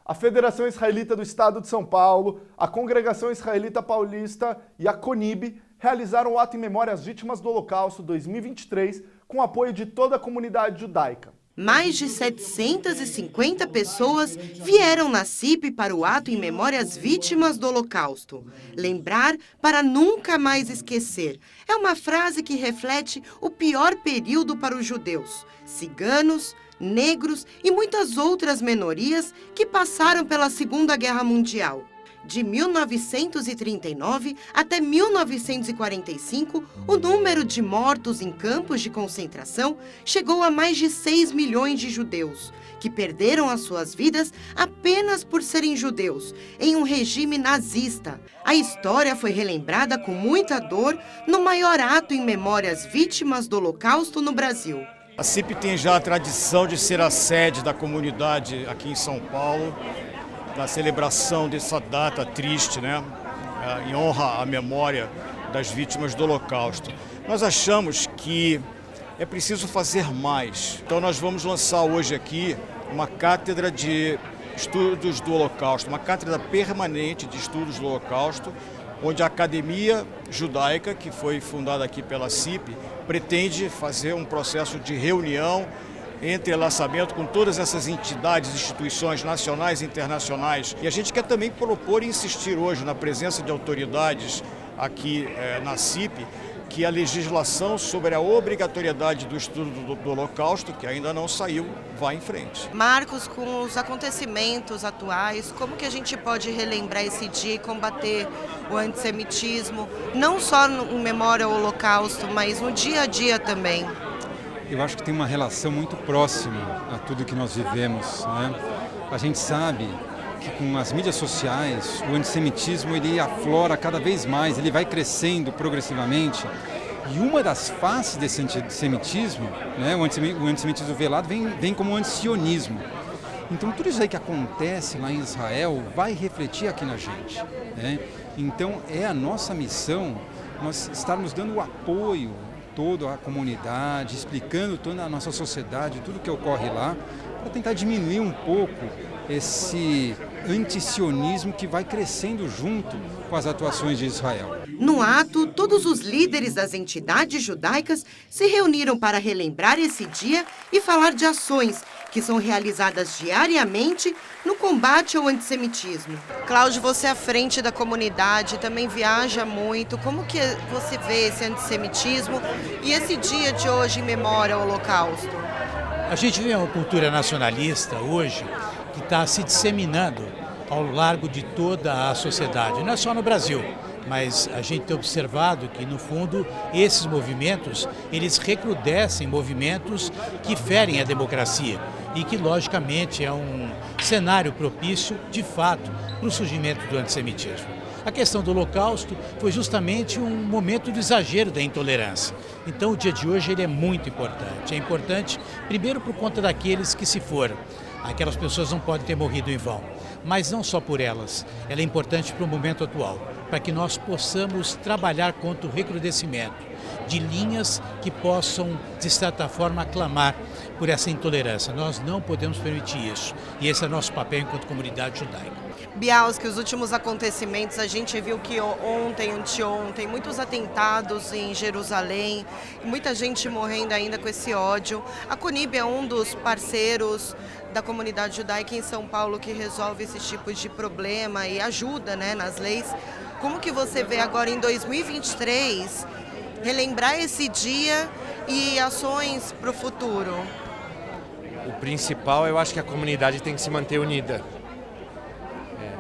A Federação Israelita do Estado de São Paulo, a Congregação Israelita Paulista e a CONIB realizaram o ato em memória às vítimas do Holocausto 2023 com apoio de toda a comunidade judaica. Mais de 750 pessoas vieram na CIP para o ato em memória às vítimas do Holocausto. Lembrar para nunca mais esquecer é uma frase que reflete o pior período para os judeus, ciganos, negros e muitas outras minorias que passaram pela Segunda Guerra Mundial. De 1939 até 1945, o número de mortos em campos de concentração chegou a mais de 6 milhões de judeus, que perderam as suas vidas apenas por serem judeus, em um regime nazista. A história foi relembrada com muita dor no maior ato em memória às vítimas do Holocausto no Brasil. A CIP tem já a tradição de ser a sede da comunidade aqui em São Paulo, na celebração dessa data triste, né, em honra à memória das vítimas do Holocausto. Nós achamos que é preciso fazer mais. Então nós vamos lançar hoje aqui uma cátedra de estudos do Holocausto, uma cátedra permanente de estudos do Holocausto, onde a Academia Judaica, que foi fundada aqui pela CIP, pretende fazer um processo de reunião, entrelaçamento com todas essas entidades, instituições nacionais e internacionais. E a gente quer também propor e insistir hoje na presença de autoridades aqui na CIP, que a legislação sobre a obrigatoriedade do estudo do Holocausto, que ainda não saiu, vá em frente. Marcos, com os acontecimentos atuais, como que a gente pode relembrar esse dia e combater o antissemitismo, não só em memória ao Holocausto, mas no dia a dia também? Eu acho que tem uma relação muito próxima a tudo que nós vivemos, né? A gente sabe que com as mídias sociais o antissemitismo ele aflora cada vez mais, ele vai crescendo progressivamente. E uma das faces desse antissemitismo, né, o antissemitismo velado, vem como antisionismo. Então tudo isso aí que acontece lá em Israel vai refletir aqui na gente, né? Então é a nossa missão nós estarmos dando o apoio toda a comunidade, explicando toda a nossa sociedade, tudo que ocorre lá, para tentar diminuir um pouco esse antisionismo que vai crescendo junto com as atuações de Israel. No ato, todos os líderes das entidades judaicas se reuniram para relembrar esse dia e falar de ações que são realizadas diariamente no combate ao antissemitismo. Cláudio, você à frente da comunidade, também viaja muito. Como que você vê esse antissemitismo e esse dia de hoje em memória ao Holocausto? A gente vê uma cultura nacionalista hoje que está se disseminando ao largo de toda a sociedade, não é só no Brasil. Mas a gente tem observado que, no fundo, esses movimentos, eles recrudescem movimentos que ferem a democracia e que, logicamente, é um cenário propício, de fato, para o surgimento do antissemitismo. A questão do Holocausto foi justamente um momento do exagero da intolerância. Então, o dia de hoje ele é muito importante. É importante, primeiro, por conta daqueles que se foram. Aquelas pessoas não podem ter morrido em vão. Mas não só por elas, ela é importante para o momento atual, para que nós possamos trabalhar contra o recrudescimento de linhas que possam, de certa forma, aclamar por essa intolerância. Nós não podemos permitir isso, e esse é nosso papel enquanto comunidade judaica. Bialski, os últimos acontecimentos, a gente viu que ontem, anteontem, muitos atentados em Jerusalém, muita gente morrendo ainda com esse ódio. A CONIB é um dos parceiros da comunidade judaica em São Paulo que resolve esse tipo de problema e ajuda, né, nas leis. Como que você vê agora em 2023 relembrar esse dia e ações para o futuro? O principal, eu acho que a comunidade tem que se manter unida.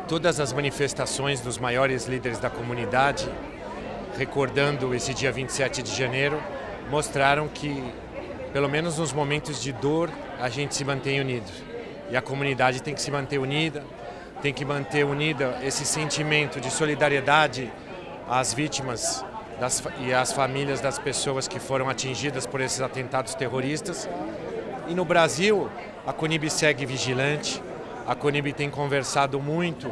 Todas as manifestações dos maiores líderes da comunidade, recordando esse dia 27 de janeiro, mostraram que, pelo menos nos momentos de dor, a gente se mantém unido. E a comunidade tem que se manter unida, tem que manter unida esse sentimento de solidariedade às vítimas e às famílias das pessoas que foram atingidas por esses atentados terroristas. E no Brasil, a CONIB segue vigilante, a CONIB tem conversado muito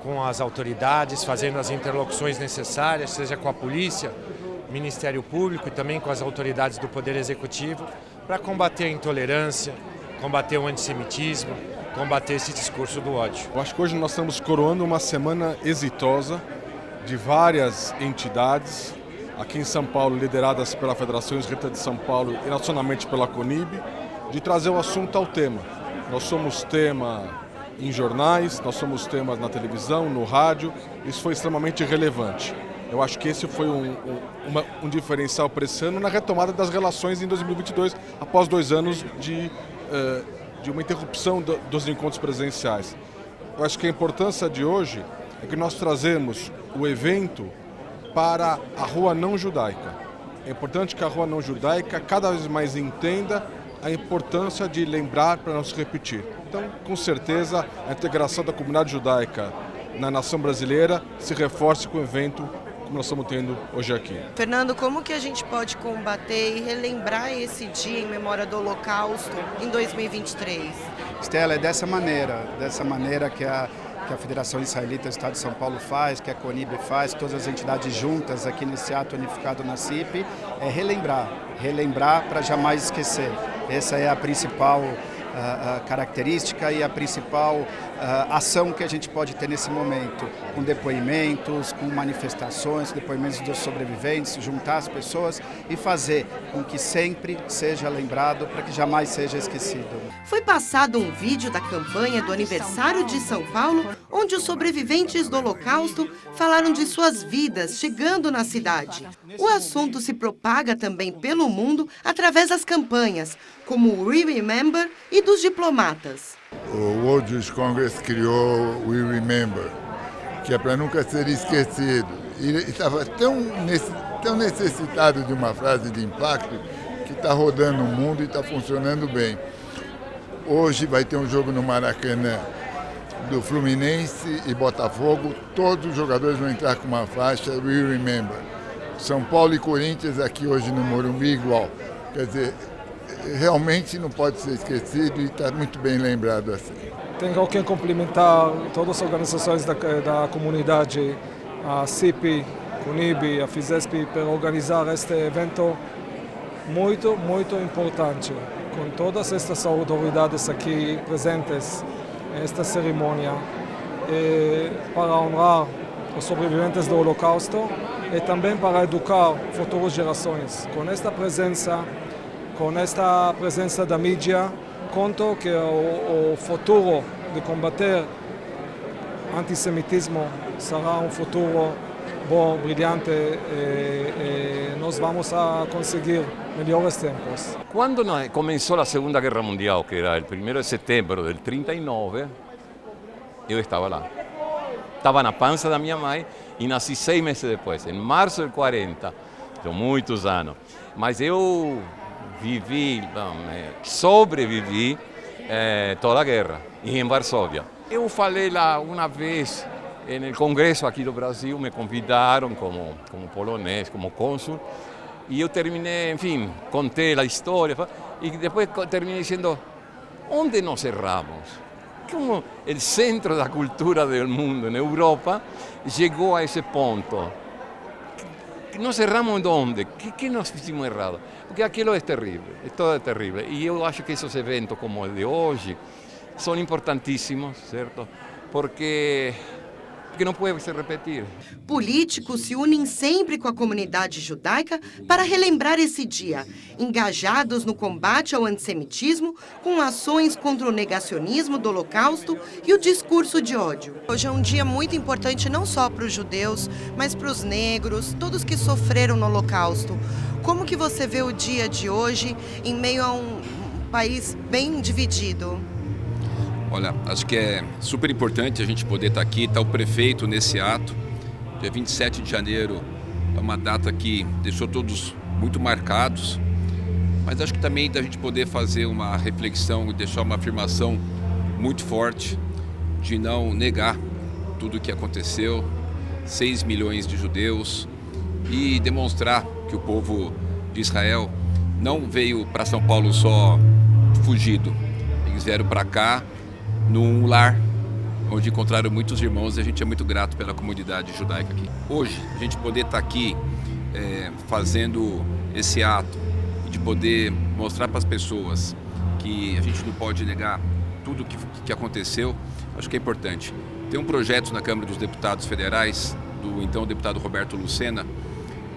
com as autoridades, fazendo as interlocuções necessárias, seja com a polícia, Ministério Público e também com as autoridades do Poder Executivo, para combater a intolerância, combater o antissemitismo, combater esse discurso do ódio. Eu acho que hoje nós estamos coroando uma semana exitosa de várias entidades, aqui em São Paulo, lideradas pela Federação Israelita de São Paulo e nacionalmente pela CONIB, de trazer o assunto ao tema. Nós somos tema em jornais, nós somos temas na televisão, no rádio, isso foi extremamente relevante. Eu acho que esse foi um diferencial para esse ano na retomada das relações em 2022, após 2 anos de uma interrupção dos encontros presenciais. Eu acho que a importância de hoje é que nós trazemos o evento para a rua não judaica. É importante que a rua não judaica cada vez mais entenda a importância de lembrar para não se repetir. Então, com certeza, a integração da comunidade judaica na nação brasileira se reforce com o evento como nós estamos tendo hoje aqui. Fernando, como que a gente pode combater e relembrar esse dia em memória do Holocausto em 2023? Estela, é dessa maneira que a Federação Israelita do Estado de São Paulo faz, que a CONIB faz, todas as entidades juntas aqui nesse ato unificado na CIP, é relembrar para jamais esquecer. Essa é a principal característica e a principal ação que a gente pode ter nesse momento, com depoimentos, com manifestações, depoimentos dos sobreviventes, juntar as pessoas e fazer com que sempre seja lembrado, para que jamais seja esquecido. Foi passado um vídeo da campanha do aniversário de São Paulo, onde os sobreviventes do Holocausto falaram de suas vidas chegando na cidade. O assunto se propaga também pelo mundo através das campanhas, como o We Remember e dos diplomatas. O World Jewish Congress criou We Remember, que é para nunca ser esquecido. E estava tão necessitado de uma frase de impacto que está rodando o mundo e está funcionando bem. Hoje vai ter um jogo no Maracanã do Fluminense e Botafogo. Todos os jogadores vão entrar com uma faixa We Remember. São Paulo e Corinthians aqui hoje no Morumbi igual. Quer dizer, realmente não pode ser esquecido e está muito bem lembrado assim. Tenho que cumprimentar todas as organizações da comunidade, a CIP, CONIB, a FISESP, por organizar este evento muito, muito importante, com todas estas autoridades aqui presentes nesta cerimônia, para honrar os sobreviventes do Holocausto e também para educar futuras gerações. Com esta presença da mídia, conto que o futuro de combater antissemitismo será um futuro bom, brilhante e nós vamos a conseguir melhores tempos. Quando começou a Segunda Guerra Mundial, que era o 1º de setembro del 39, eu estava lá. Estava na pança da minha mãe e nasci 6 meses depois, em março del 40. São muitos anos. Mas eu sobrevivi toda a guerra, e em Varsóvia. Eu falei lá uma vez, no congresso aqui do Brasil, me convidaram como polonês, como cônsul, e eu terminei, enfim, contei a história, e depois terminei dizendo, onde nós erramos? Como o centro da cultura do mundo, na Europa, chegou a esse ponto. Nós erramos onde? Que nós fizemos errado? Porque aquilo é terrível, todo é terrível. E eu acho que esses eventos como o de hoje são importantíssimos, certo? Porque não pode se repetir. Políticos se unem sempre com a comunidade judaica para relembrar esse dia, engajados no combate ao antissemitismo, com ações contra o negacionismo do Holocausto e o discurso de ódio. Hoje é um dia muito importante não só para os judeus, mas para os negros, todos que sofreram no Holocausto. Como que você vê o dia de hoje em meio a um país bem dividido? Olha, acho que é super importante a gente poder estar aqui, está o prefeito nesse ato. Dia 27 de janeiro é uma data que deixou todos muito marcados, mas acho que também da gente poder fazer uma reflexão e deixar uma afirmação muito forte de não negar tudo o que aconteceu, 6 milhões de judeus, e demonstrar que o povo de Israel não veio para São Paulo só fugido, eles vieram para cá num lar onde encontraram muitos irmãos, e a gente é muito grato pela comunidade judaica aqui. Hoje, a gente poder estar aqui fazendo esse ato, e de poder mostrar para as pessoas que a gente não pode negar tudo que aconteceu, acho que é importante. Tem um projeto na Câmara dos Deputados Federais, do então deputado Roberto Lucena,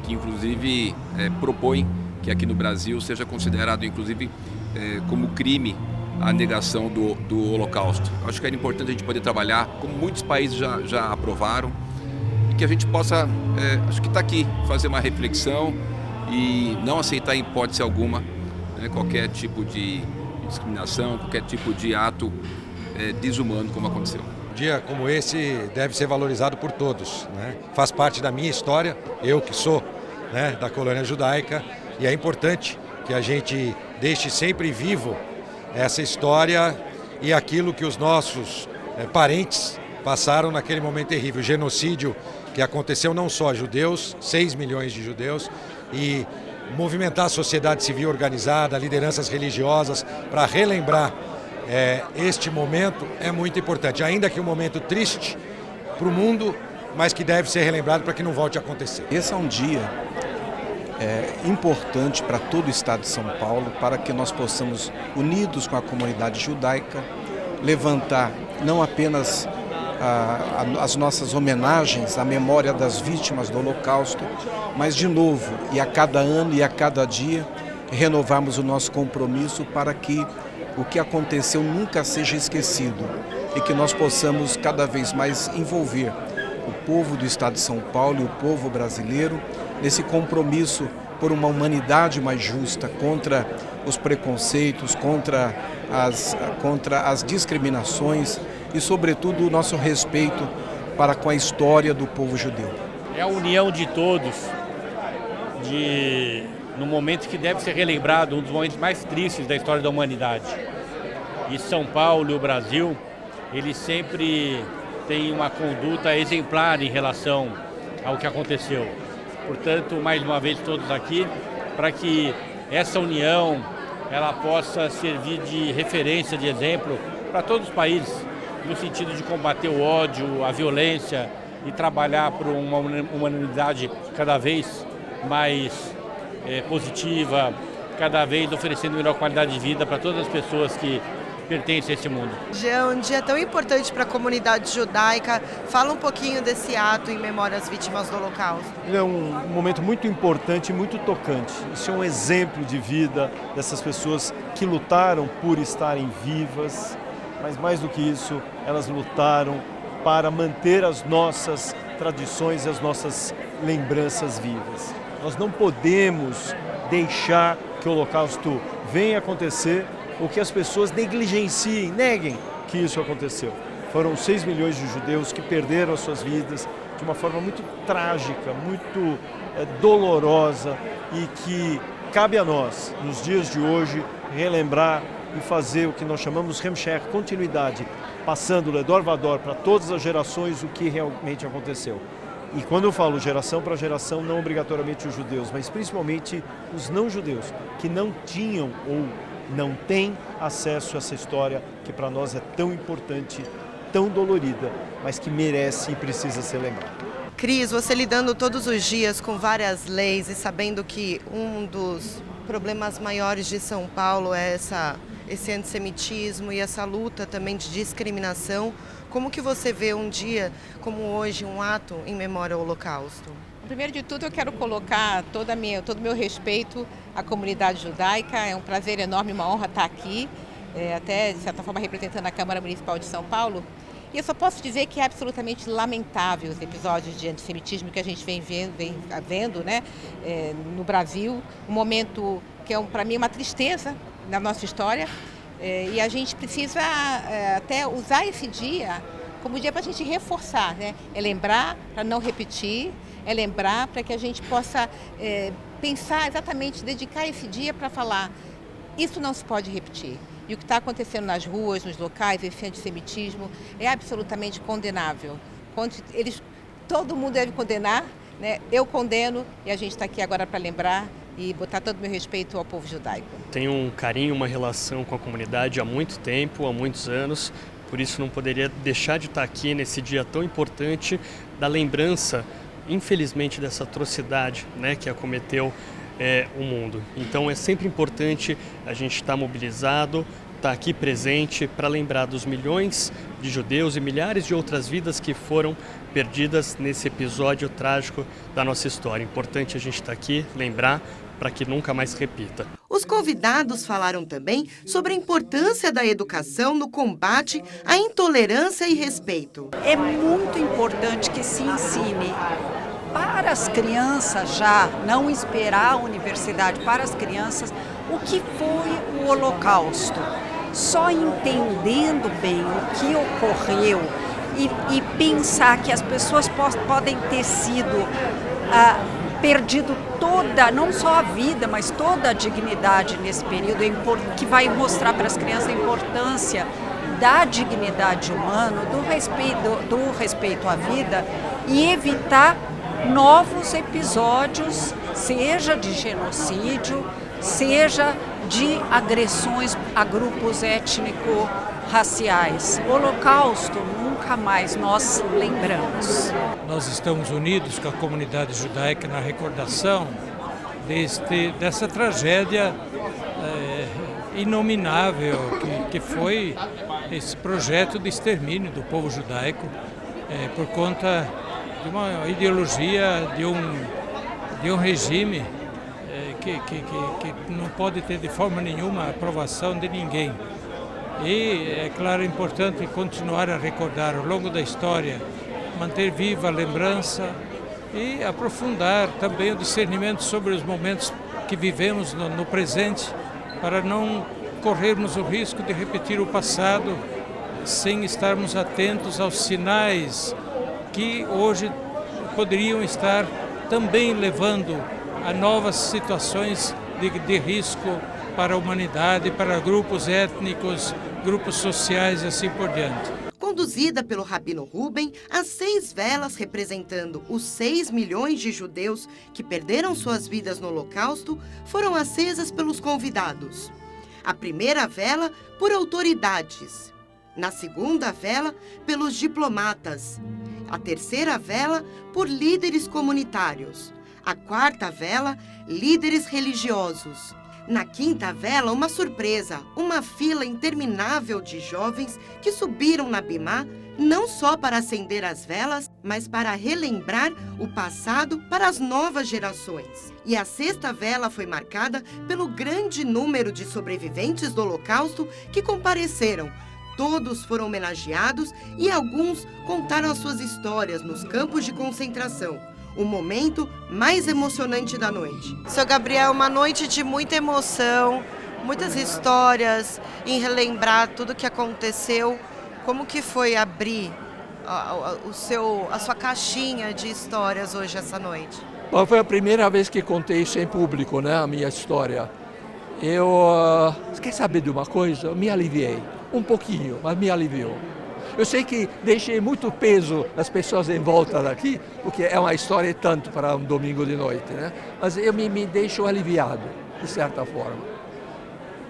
que inclusive propõe que aqui no Brasil seja considerado inclusive como crime a negação do Holocausto. Acho que era importante a gente poder trabalhar, como muitos países já aprovaram, e que a gente possa, acho que está aqui, fazer uma reflexão e não aceitar em hipótese alguma qualquer tipo de discriminação, qualquer tipo de ato desumano como aconteceu. Um dia como esse deve ser valorizado por todos, né? Faz parte da minha história, eu que sou da colônia judaica, e é importante que a gente deixe sempre vivo essa história e aquilo que os nossos parentes passaram naquele momento terrível. O genocídio que aconteceu não só a judeus, 6 milhões de judeus, e movimentar a sociedade civil organizada, lideranças religiosas, para relembrar este momento é muito importante, ainda que um momento triste para o mundo, mas que deve ser relembrado para que não volte a acontecer. Esse é um dia importante para todo o estado de São Paulo, para que nós possamos, unidos com a comunidade judaica, levantar não apenas as nossas homenagens à memória das vítimas do Holocausto, mas de novo, e a cada ano e a cada dia, renovarmos o nosso compromisso para que o que aconteceu nunca seja esquecido e que nós possamos cada vez mais envolver o povo do estado de São Paulo e o povo brasileiro nesse compromisso por uma humanidade mais justa, contra os preconceitos, contra as discriminações e, sobretudo, o nosso respeito para com a história do povo judeu. É a união de todos, no momento que deve ser relembrado, um dos momentos mais tristes da história da humanidade. E São Paulo e o Brasil, eles sempre têm uma conduta exemplar em relação ao que aconteceu. Portanto, mais uma vez todos aqui, para que essa união ela possa servir de referência, de exemplo para todos os países, no sentido de combater o ódio, a violência e trabalhar por uma humanidade cada vez mais positiva, cada vez oferecendo melhor qualidade de vida para todas as pessoas que pertencem a esse mundo. É um dia tão importante para a comunidade judaica. Fala um pouquinho desse ato em memória às vítimas do Holocausto. Ele é um momento muito importante e muito tocante. Isso é um exemplo de vida dessas pessoas que lutaram por estarem vivas, mas mais do que isso, elas lutaram para manter as nossas tradições e as nossas lembranças vivas. Nós não podemos deixar que o Holocausto venha acontecer ou que as pessoas negligenciem, neguem que isso aconteceu. Foram 6 milhões de judeus que perderam as suas vidas de uma forma muito trágica, muito dolorosa, e que cabe a nós, nos dias de hoje, relembrar e fazer o que nós chamamos Hemshech, continuidade, passando Ledor Vador para todas as gerações o que realmente aconteceu. E quando eu falo geração para geração, não obrigatoriamente os judeus, mas principalmente os não-judeus, que não tinham ou não têm acesso a essa história que para nós é tão importante, tão dolorida, mas que merece e precisa ser lembrada. Cris, você lidando todos os dias com várias leis e sabendo que um dos problemas maiores de São Paulo é esse antissemitismo e essa luta também de discriminação, como que você vê um dia como hoje, um ato em memória ao Holocausto? Primeiro de tudo, eu quero colocar todo o meu respeito à comunidade judaica. É um prazer enorme, uma honra estar aqui, até de certa forma representando a Câmara Municipal de São Paulo. E eu só posso dizer que é absolutamente lamentável os episódios de antissemitismo que a gente vem vendo, né, no Brasil. Um momento que é, para mim, uma tristeza na nossa história. E a gente precisa até usar esse dia como dia para a gente reforçar, né? É lembrar para não repetir, é lembrar para que a gente possa pensar exatamente, dedicar esse dia para falar, isso não se pode repetir. E o que está acontecendo nas ruas, nos locais, esse antissemitismo, é absolutamente condenável. Todo mundo deve condenar, né? Eu condeno, e a gente está aqui agora para lembrar e botar todo o meu respeito ao povo judaico. Tenho um carinho, uma relação com a comunidade há muito tempo, há muitos anos, por isso não poderia deixar de estar aqui nesse dia tão importante da lembrança, infelizmente, dessa atrocidade, né, que acometeu o mundo. Então é sempre importante a gente estar mobilizado estar aqui presente para lembrar dos milhões de judeus e milhares de outras vidas que foram perdidas nesse episódio trágico da nossa história. Importante a gente estar aqui, lembrar, para que nunca mais se repita. Os convidados falaram também sobre a importância da educação no combate à intolerância e respeito. É muito importante que se ensine para as crianças já, não esperar a universidade, para as crianças, o que foi o Holocausto. Só entendendo bem o que ocorreu e pensar que as pessoas podem ter sido perdido toda, não só a vida, mas toda a dignidade nesse período, que vai mostrar para as crianças a importância da dignidade humana, do respeito à vida e evitar novos episódios, seja de genocídio, seja de agressões a grupos étnico-raciais. O Holocausto nunca mais nós lembramos. Nós estamos unidos com a comunidade judaica na recordação dessa tragédia inominável que foi esse projeto de extermínio do povo judaico por conta de uma ideologia, de um regime que não pode ter de forma nenhuma a aprovação de ninguém. E, é claro, é importante continuar a recordar ao longo da história, manter viva a lembrança e aprofundar também o discernimento sobre os momentos que vivemos no presente, para não corrermos o risco de repetir o passado sem estarmos atentos aos sinais que hoje poderiam estar também levando a novas situações de risco para a humanidade, para grupos étnicos, grupos sociais e assim por diante. Conduzida pelo Rabino Ruben, as 6 velas representando os 6 milhões de judeus que perderam suas vidas no Holocausto foram acesas pelos convidados. A primeira vela por autoridades, na segunda vela pelos diplomatas, a terceira vela por líderes comunitários, a quarta vela, líderes religiosos. Na quinta vela, uma surpresa, uma fila interminável de jovens que subiram na bimá não só para acender as velas, mas para relembrar o passado para as novas gerações. E a sexta vela foi marcada pelo grande número de sobreviventes do Holocausto que compareceram. Todos foram homenageados e alguns contaram as suas histórias nos campos de concentração. O momento mais emocionante da noite. Seu Gabriel, uma noite de muita emoção, muitas histórias, em relembrar tudo que aconteceu. Como que foi abrir a sua caixinha de histórias hoje, essa noite? Bom, foi a primeira vez que contei isso em público, né, a minha história. Você quer saber de uma coisa? Eu me aliviei, um pouquinho, mas me aliviou. Eu sei que deixei muito peso nas pessoas em volta daqui, porque é uma história e tanto para um domingo de noite, né? Mas eu me deixo aliviado, de certa forma.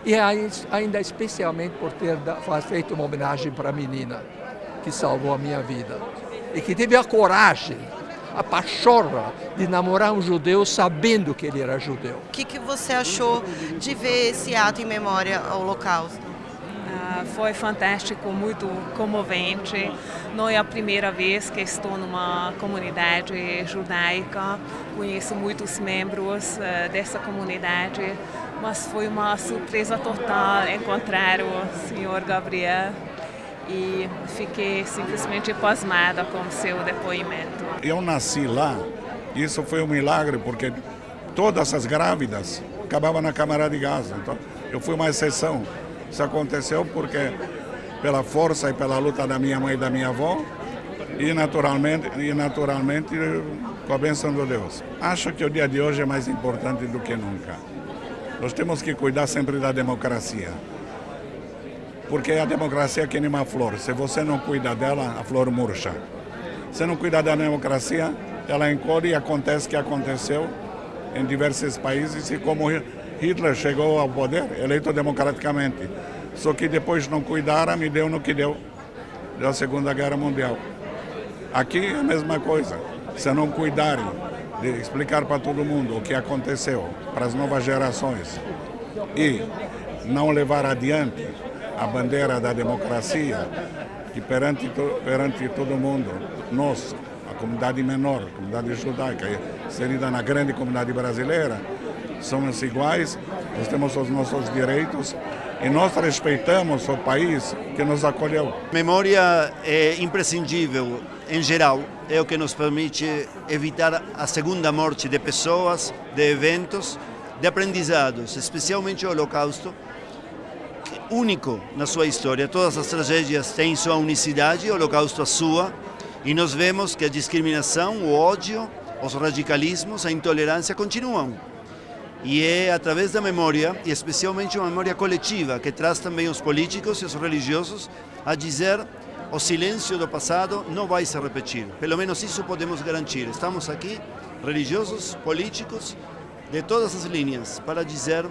E ainda especialmente por ter feito uma homenagem para a menina que salvou a minha vida. E que teve a coragem, a pachorra de namorar um judeu sabendo que ele era judeu. O que você achou de ver esse ato em memória ao Holocausto? Foi fantástico, muito comovente. Não é a primeira vez que estou numa comunidade judaica, conheço muitos membros dessa comunidade, mas foi uma surpresa total encontrar o senhor Gabriel e fiquei simplesmente pasmada com o seu depoimento. Eu nasci lá, isso foi um milagre, porque todas as grávidas acabavam na câmara de gás, então eu fui uma exceção. Isso aconteceu porque pela força e pela luta da minha mãe e da minha avó e naturalmente com a bênção de Deus. Acho que o dia de hoje é mais importante do que nunca. Nós temos que cuidar sempre da democracia, porque a democracia é que nem uma flor. Se você não cuida dela, a flor murcha. Se não cuida da democracia, ela encolhe e acontece o que aconteceu em diversos países e como Hitler chegou ao poder, eleito democraticamente. Só que depois não cuidaram, me deu no que deu a Segunda Guerra Mundial. Aqui é a mesma coisa. Se não cuidarem de explicar para todo mundo o que aconteceu, para as novas gerações, e não levar adiante a bandeira da democracia, que perante todo mundo, nós, a comunidade menor, a comunidade judaica, inserida na grande comunidade brasileira, somos iguais, nós temos os nossos direitos e nós respeitamos o país que nos acolheu. Memória é imprescindível, em geral, é o que nos permite evitar a segunda morte de pessoas, de eventos, de aprendizados, especialmente o Holocausto, único na sua história. Todas as tragédias têm sua unicidade, o Holocausto a sua, e nós vemos que a discriminação, o ódio, os radicalismos, a intolerância continuam. E é através da memória, e especialmente uma memória coletiva, que traz também os políticos e os religiosos a dizer: o silêncio do passado não vai se repetir. Pelo menos isso podemos garantir. Estamos aqui, religiosos, políticos, de todas as linhas, para dizer: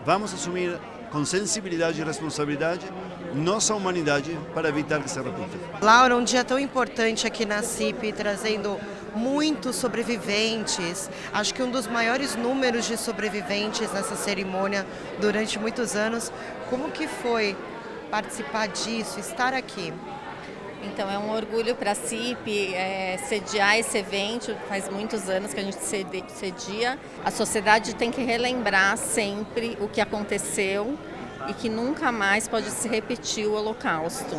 vamos assumir com sensibilidade e responsabilidade nossa humanidade para evitar que se repita. Laura, um dia tão importante aqui na CIP, trazendo muitos sobreviventes. Acho que um dos maiores números de sobreviventes nessa cerimônia durante muitos anos. Como que foi participar disso, estar aqui? Então é um orgulho para a CIP sediar esse evento, faz muitos anos que a gente cedia. A sociedade tem que relembrar sempre o que aconteceu e que nunca mais pode se repetir o Holocausto.